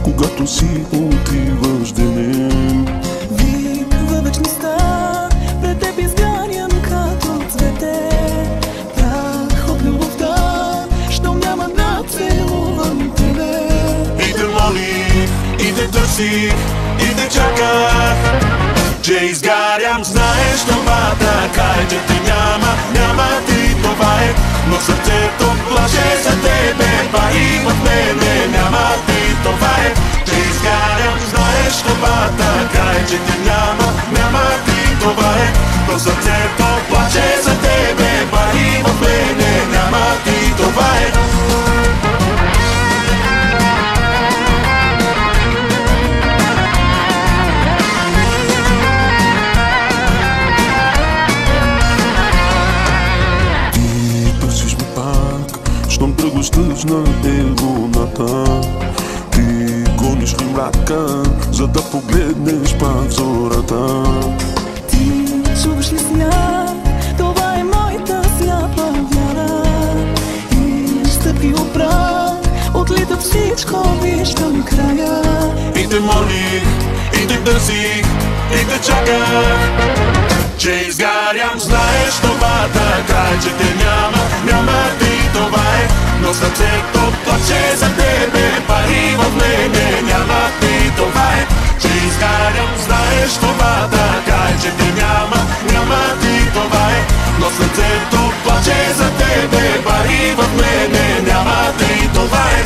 когато си отиваш денем. Вик във вечността, пред теб изгарям като цвете. Прах от любовта, щом няма да целувам тебе. И те молих, и те търсих, и те чаках, че изгарям. Знаеш това така е, че те няма, няма ти, това е. Но сърцето плаче за тебе, па и в мене няма ти, това е. Че изгарям, знаеш това така е, че те няма, няма ти, това е. Но сърцето плаче за тебе, па и в мене няма ти, това е. Щом прегощаш на луната, ти гониш ли мрака, за да погледнеш пак зората? Ти чуваш ли смях? Това е моята сляпа вяра. И стъпи опрах, отлита всичко, виждам края. И те молих, и те търсих, и те чаках, че изгарям. Знаеш това така е, че те няма, няма ти, това е. Но сърцето плаче за тебе, пари в мене няма ти, това е. Че изгарям, знаеш това така е, че те няма, няма ти, това е. Но сърцето плаче за тебе, пари в мене няма ти, това е.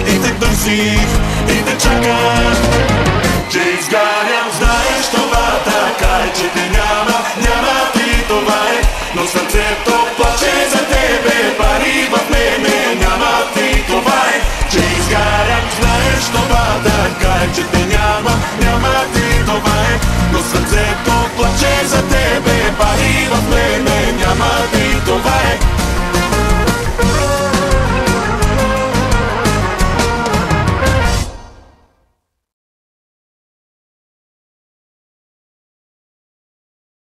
И те търсих, и те чаках, че изгарям. Знаеш това така е, че те няма, няма ти, това е. Но сърцето плаче за тебе, пари в мене няма ти, това е. Че изгарям, знаеш това така е, че те няма, няма ти, това е. Но сърцето